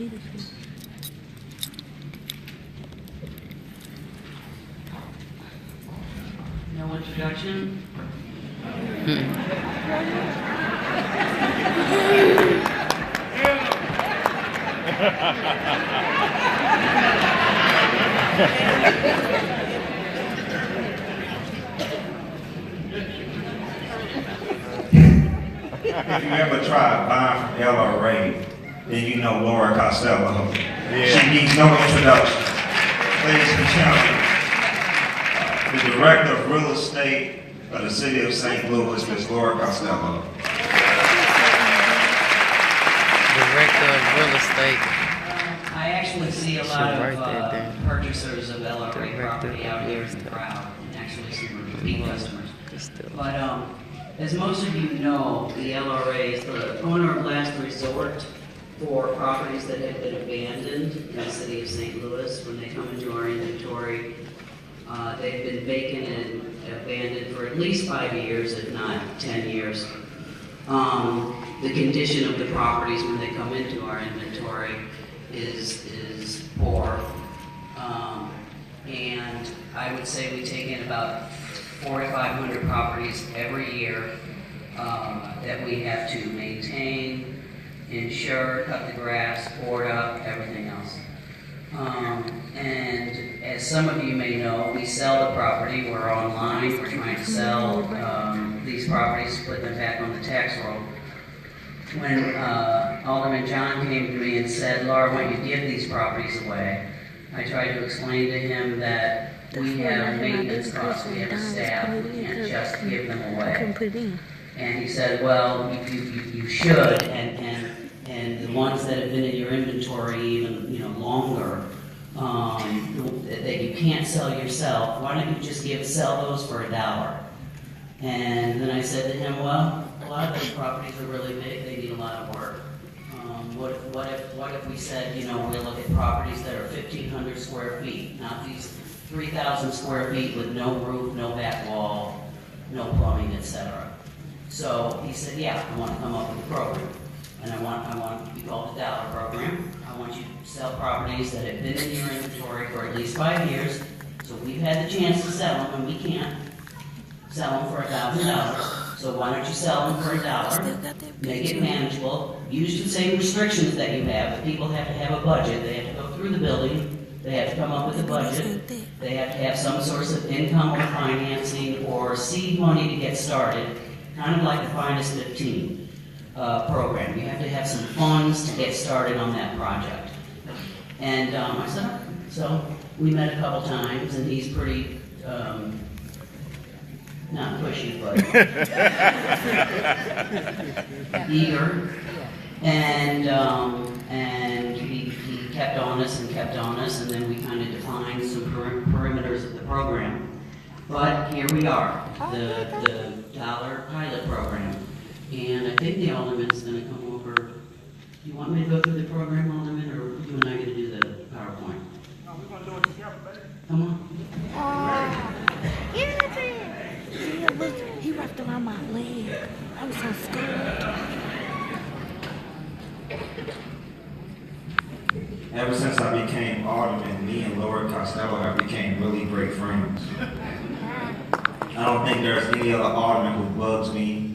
No introduction? If you ever tried buying from LRA, then you know Laura Costello. Yeah. She needs no introduction. Ladies and gentlemen, the Director of Real Estate of the City of St. Louis, Ms. Laura Costello. Director of Real Estate. I actually see a lot Should write that of down. purchasers of LRA property out here in the crowd, and actually some repeat customers. But as most of you know, the LRA is the owner of last resort for properties that have been abandoned in the city of St. Louis. When they come into our inventory, they've been vacant and abandoned for at least 5 years, if not 10 years. The condition of the properties when they come into our inventory is poor. And I would say we take in about 400 to 500 properties every year that we have to maintain, insure, cut the grass, board up, everything else. And as some of you may know, we sell the property. We're online. We're trying to sell these properties, put them back on the tax roll. When Alderman John came to me and said, "Laura, why don't you give these properties away?" I tried to explain to him that we have maintenance costs, we have a staff, we can't just give them away. And he said, "Well, you should, and the ones that have been in your inventory even longer, that you can't sell yourself, why don't you sell those for $1?" And then I said to him, "Well, a lot of those properties are really big, they need a lot of work. What if we said, we'll look at properties that are 1,500 square feet, not these 3,000 square feet with no roof, no back wall, no plumbing, etc." So he said, "Yeah, I want to come up with a program, and I want it to be called the Dollar Program. I want you to sell properties that have been in your inventory for at least 5 years. So we've had the chance to sell them, and we can't sell them for $1,000. So why don't you sell them for $1? Make it manageable. Use the same restrictions that you have. But people have to have a budget. They have to go through the building. They have to come up with a budget. They have to have some source of income or financing or seed money to get started, kind of like the Finest 15 program. You have to have some funds to get started on that project." And I said, "Okay." So we met a couple times, and he's pretty, not pushy, but eager. And he kept on us, and then we kind of defined some perimeters of the program. But here we are, the Dollar Pilot Program. And I think the Alderman's going to come over. Do you want me to go through the program, Alderman, or you and I going to do the PowerPoint? No, we're going to do it together, baby. Come on. He wrapped around my leg. I was so scared. Ever since I became Alderman, me and Laura Costello have became really great friends. I don't think there's any other Alderman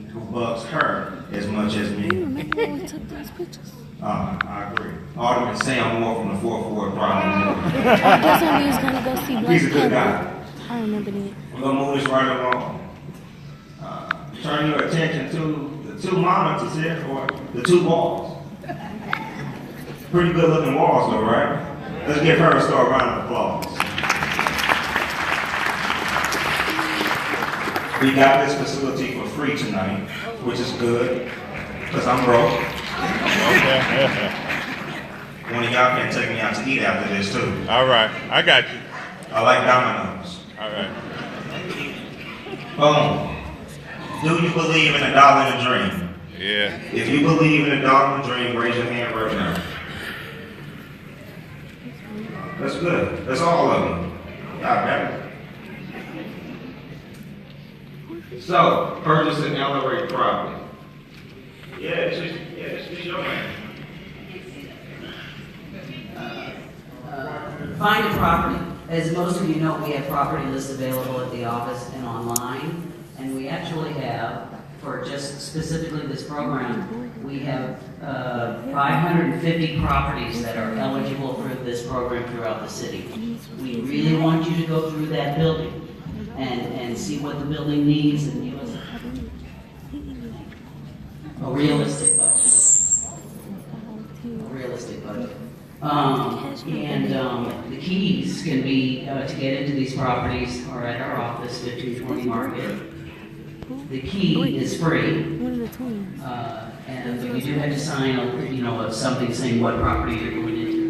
who bugs her as much as me. Remember when we took those pictures? I agree. Alderman Sam Moore from the 4th Ward probably. That's when we was gonna go see Black He's a good Panther. guy. I remember that. We're going to move this right along. Turn your attention to the 2 monitors here, or the 2 walls. Pretty good looking walls though, right? Let's give her a store round of applause. We got this facility for free tonight, which is good, because I'm broke. One of y'all can take me out to eat after this too. All right, I got you. I like Domino's. All right. Boom. Do you believe in a dollar and a dream? Yeah. If you believe in a dollar and a dream, raise your hand right now. That's good. That's all of you. Y'all better. So, purchasing LRA property. Yeah, it's just your man. find a property. As most of you know, we have property lists available at the office and online, and we actually have, for just specifically this program, we have 550 properties that are eligible for this program throughout the city. We really want you to go through that building and see what the building needs and give us a realistic budget. A realistic budget. The keys can be, to get into these properties are at our office, 1520 Market. The key is free. One of the twins. And you do have to sign, something saying what property you're going into.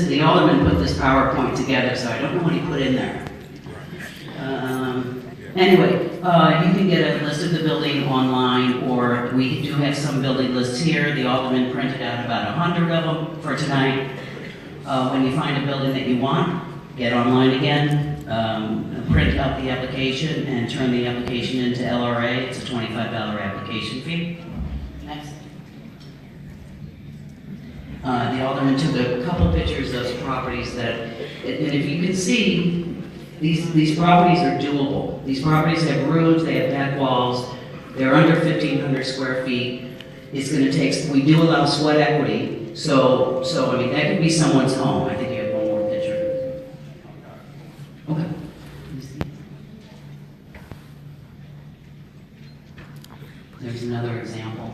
The alderman put this PowerPoint together, so I don't know what he put in there. Anyway, you can get a list of the building online, or we do have some building lists here. The alderman printed out about 100 of them for tonight. When you find a building that you want, get online again, print out the application, and turn the application into LRA. It's a $25 application fee. Next. The alderman took a couple pictures of properties that, and if you can see, these properties are doable. These properties have roofs, they have back walls, they're under 1,500 square feet. It's going to take, we do allow sweat equity, so I mean, that could be someone's home. I think you have one more picture. Okay. There's another example.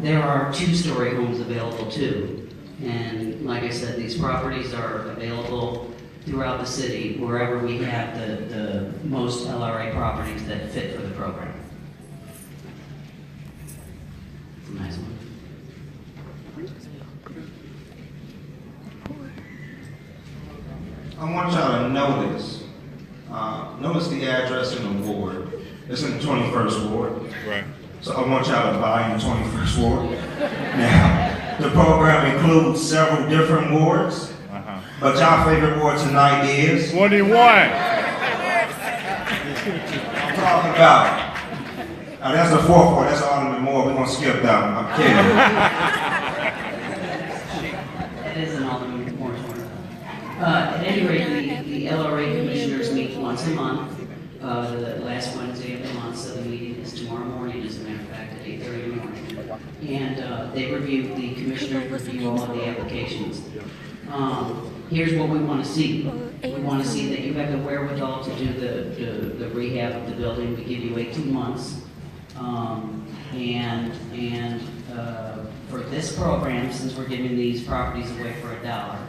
There are two-story homes available too. And like I said, these properties are available throughout the city, wherever we have the most LRA properties that fit for the program. It's a nice one. I want y'all to notice, notice the address in the ward. It's in the 21st ward. Right. So I want y'all to buy in the 21st ward. Now, the program includes several different wards, but y'all favorite ward tonight is? What do you want? I'm talking about. That's the fourth ward. That's Alderman Moore. We're gonna skip that one. I'm kidding. It is an Alderman Moore's ward. At any rate, the LRA commissioners meet once a month. The last Wednesday of the month, so the meeting is tomorrow morning, as a matter of fact, at 8:30 in the morning. And the commissioners review all of the applications. Here's what we want to see. We want to see that you have the wherewithal to do the rehab of the building. We give you 18 months. For this program, since we're giving these properties away for $1,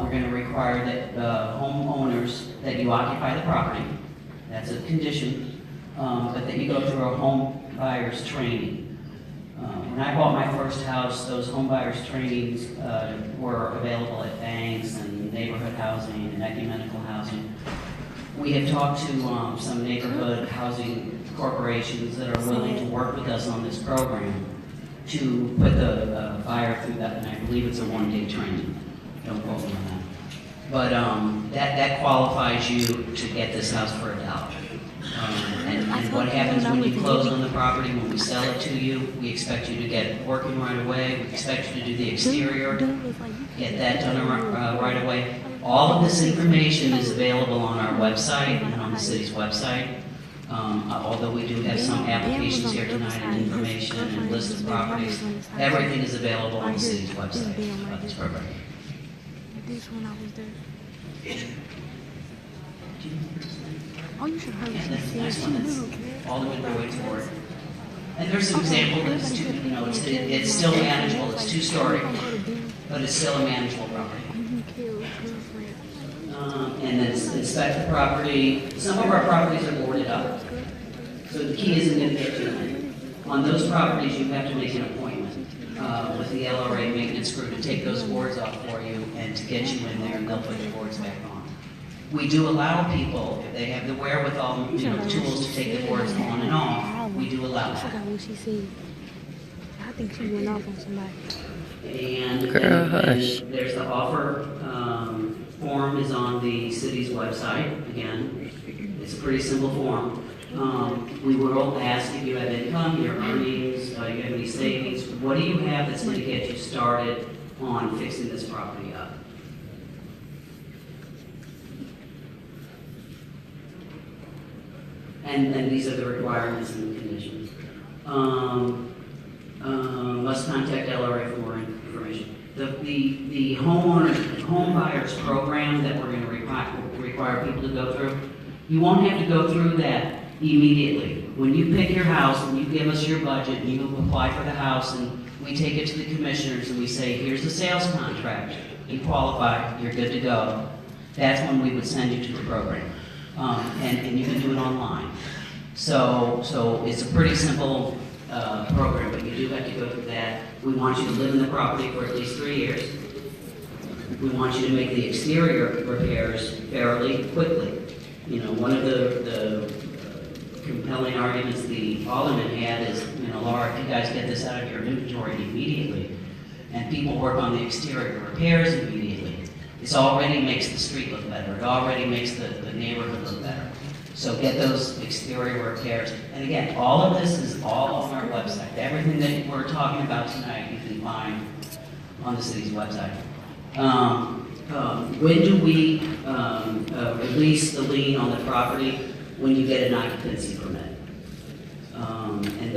we're going to require that homeowners, that you occupy the property. That's a condition, but that you go through a home buyer's training. When I bought my first house, those home buyers trainings were available at banks and neighborhood housing and ecumenical housing. We have talked to some neighborhood housing corporations that are willing to work with us on this program to put the buyer through that, and I believe it's a one-day training. Don't quote me on that. But that qualifies you to get this house for $1. And what happens when you close on the property, when we sell it to you, we expect you to get it working right away. We expect you to do the exterior, get that done right away. All of this information is available on our website and on the city's website. Although we do have some applications here tonight and information and list of properties, everything is available on the city's website about this program. This when I was there. Oh, you should hurry. And then the next one is Alderman Boyd's ward. And there's some example that it's it's still manageable. It's two-story, but it's still a manageable property. And then inspect the property. Some of our properties are boarded up, so the key isn't going to get you in. On those properties, you have to make an appointment with the LRA maintenance crew to take those boards off for you and to get you in there, and they'll put the boards back on. We do allow people, if they have the wherewithal, the tools to take the boards on and off, we do allow I that. forgot what she said. I think she went off on somebody. And there's the offer form is on the city's website. Again, it's a pretty simple form. We will ask if you have income, your earnings, you have any savings. What do you have that's going to get you started on fixing this property up? And these are the requirements and the conditions. Must contact LRA for more information. The home buyers program that we're going to require people to go through, you won't have to go through that immediately. When you pick your house and you give us your budget and you apply for the house and we take it to the commissioners and we say, here's the sales contract, you qualify, you're good to go. That's when we would send you to the program. And you can do it online. So it's a pretty simple program, but you do have to go through that. We want you to live in the property for at least 3 years. We want you to make the exterior repairs fairly quickly. You know, one of the compelling arguments the alderman had is, you know, Laura, if you guys get this out of your inventory immediately, and people work on the exterior repairs immediately, it already makes the street look better. It already makes the neighborhood look better. So get those exterior repairs. And again, all of this is all on our website. Everything that we're talking about tonight, you can find on the city's website. When do we release the lien on the property? When you get an occupancy permit. And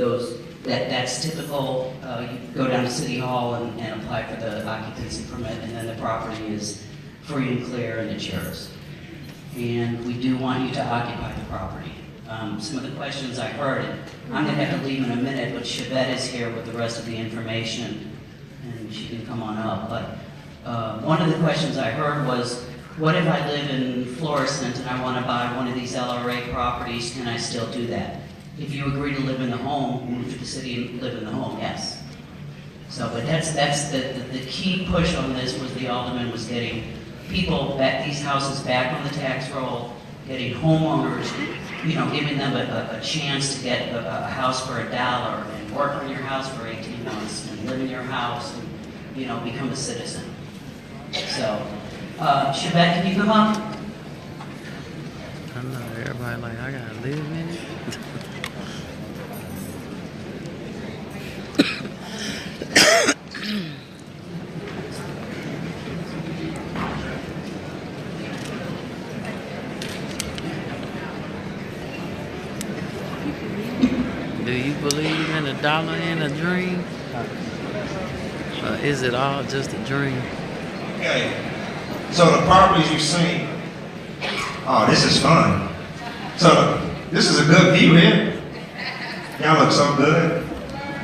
that's typical. You go down to City Hall and apply for the occupancy permit, and then the property is free and clear and it's yours. And we do want you to occupy the property. Some of the questions I heard, I'm going to have to leave in a minute, but Chevette is here with the rest of the information, and she can come on up. But one of the questions I heard was, what if I live in Florissant and I want to buy one of these LRA properties? Can I still do that? If you agree to live in the home, move to the city and live in the home, yes. So, but that's the key push on this was the alderman was getting people these houses back on the tax roll, getting homeowners, you know, giving them a chance to get a house for $1 and work on your house for 18 months and live in your house and, you know, become a citizen. So, Chevette, can you come up? I know everybody like, I gotta live in it. Do you believe in a dollar and a dream? Or is it all just a dream? Okay. So the properties you've seen, oh, this is fun. So this is a good view here. Y'all look so good.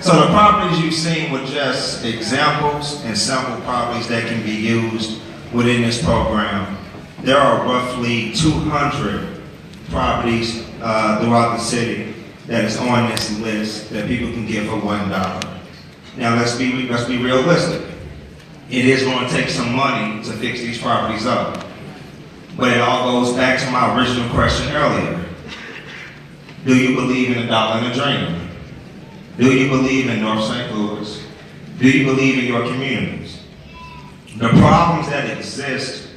So the properties you've seen were just examples and sample properties that can be used within this program. There are roughly 200 properties throughout the city that is on this list that people can get for $1. Now let's be realistic. It is going to take some money to fix these properties up. But it all goes back to my original question earlier. Do you believe in a dollar and a dream? Do you believe in North St. Louis? Do you believe in your communities? The problems that exist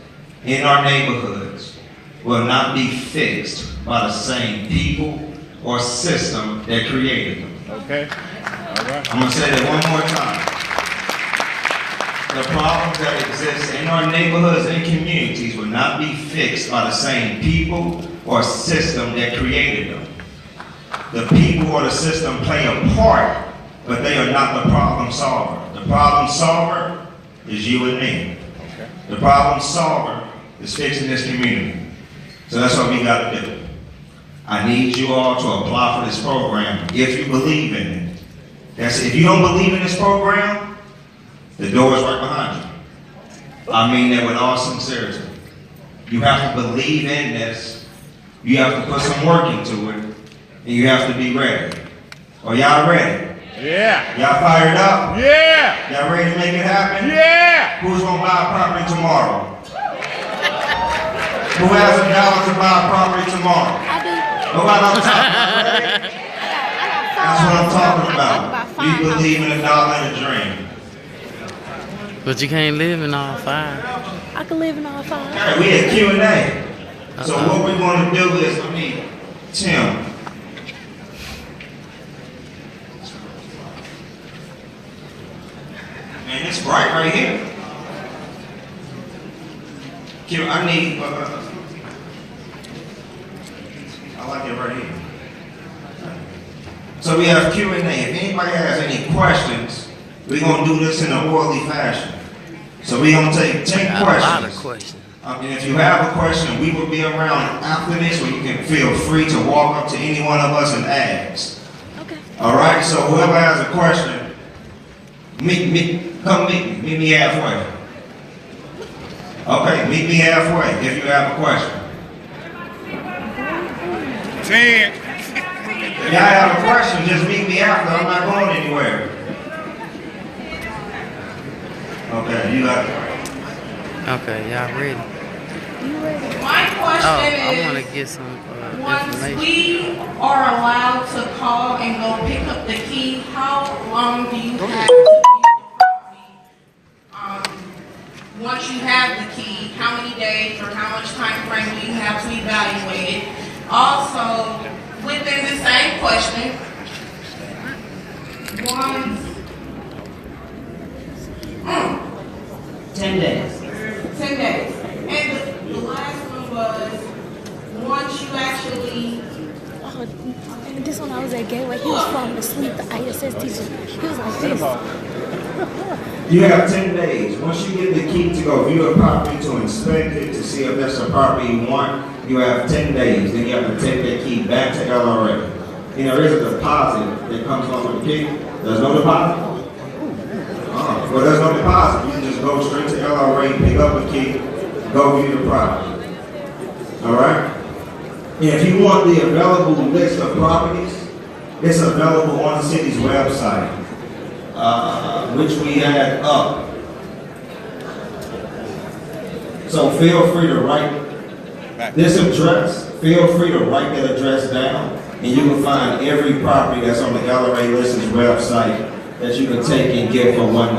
in our neighborhoods will not be fixed by the same people or system that created them. Okay. All right. I'm going to say that one more time. The problems that exist in our neighborhoods and communities will not be fixed by the same people or system that created them. The people or the system play a part, but they are not the problem solver. The problem solver is you and me. Okay. The problem solver is fixing this community. So that's what we got to do. I need you all to apply for this program if you believe in it. If you don't believe in this program, the door is right behind you. I mean that with all sincerity. You have to believe in this. You have to put some work into it. And you have to be ready. Are y'all ready? Yeah. Y'all fired up? Yeah. Y'all ready to make it happen? Yeah. Who's going to buy a property tomorrow? Who has $1 to buy a property tomorrow? I do. Go out on top. Ready? That's what I'm talking about. You believe in a dollar and a dream. But you can't live in all five. I can live in all five. All right, we at Q&A. So what we're going to do is, I need Tim. Q, I need, I like it right here. So we have Q&A. If anybody has any questions, we're gonna do this in an orderly fashion. So we're gonna take 10 Got questions. a lot of questions. And if you have a question, we will be around after this, where you can feel free to walk up to any one of us and ask. Okay. All right. So whoever has a question, meet me halfway. Okay, meet me halfway if you have a question. 10. If y'all have a question, just meet me after. I'm not going anywhere. Okay, you got it. Okay, y'all ready? My question I want to is, get some once information. we are allowed to call and go pick up the key, how long do you have to view the property? Once you have the key, how many days or how much time frame do you have to evaluate it? Also, within the same question, once 10 days. 10 days. And the last one was, once you actually, Oh, this one I was at Gateway. He was falling asleep. The ISS teacher. He was like this. You have 10 days. Once you get the key to go view a property, to inspect it, to see if that's a property you want, you have 10 days. Then you have to take that key back to LRA. And there is a deposit that comes along with the key. There's no deposit? Well, there's no deposit. You can just go straight to LRA, pick up a key, go view the property. All right? And if you want the available list of properties, it's available on the city's website, which we had up. So feel free to write this address, feel free to write that address down, and you can find every property that's on the LRA list's website that you can take and get for $1.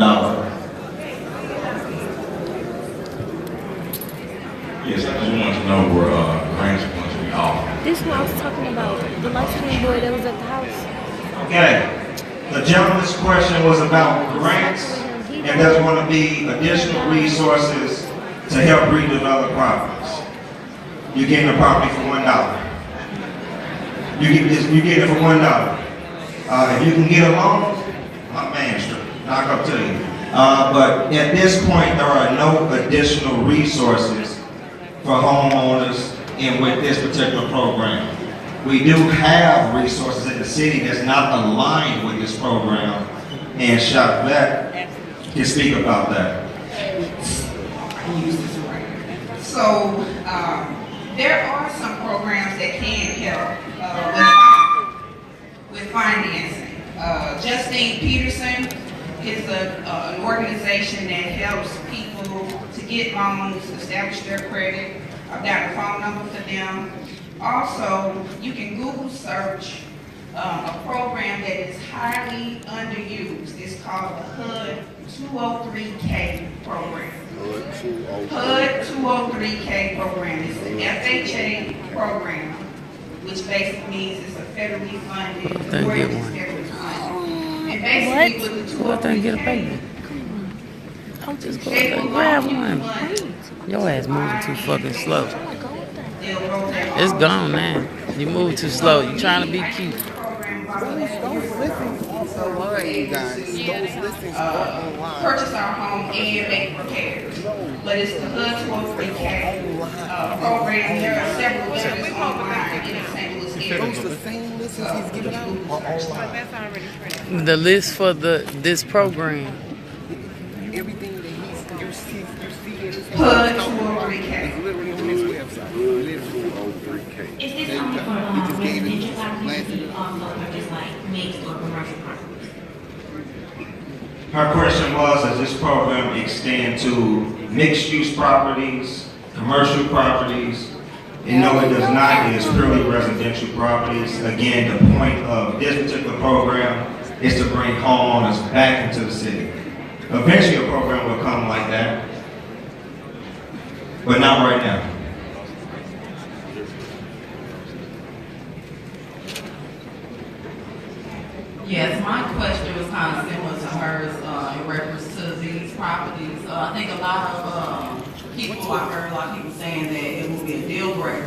Yes, I just want to know where grants are going to be offered. This one I was talking about. The light-skinned boy that was at the house. Okay, the gentleman's question was about grants, and there's going to be additional resources to help redevelop properties. You're getting a property for $1. You get it for $1. If you can get a loan, my man, knock up to you. But at this point, there are no additional resources for homeowners in with this particular program. We do have resources in the city that's not aligned with this program, and Chaplet can speak about that. so there are some programs that can help with financing. Justine Peterson is an organization that helps people to get loans, establish their credit. I've got a phone number for them. Also, you can Google search a program that is highly underused. It's called the HUD 203K program. HUD 203K program is an FHA program, which basically means it's a federally funded, Thank you. federally funded. And basically with the Go out there and get a baby. I'm just going there and grab one. Your ass moving too fucking slow. It's gone now. You move too slow. You trying to be cute. Purchase our home and make repairs. But it's the HUD 203K program. There are several vendors online in the St. Louis area. The list for this program. HUD 203K. Is this only for residential properties, also or just like mixed or commercial properties? Her question was, does this program extend to mixed-use properties, commercial properties? And no, it does not. It is purely residential properties. Again, the point of this particular program is to bring homeowners back into the city. Eventually, a program will come like that, but not right now. Yes, my question was kind of similar to hers in reference to these properties. I think a lot of people, I heard a lot of people saying that it will be a deal breaker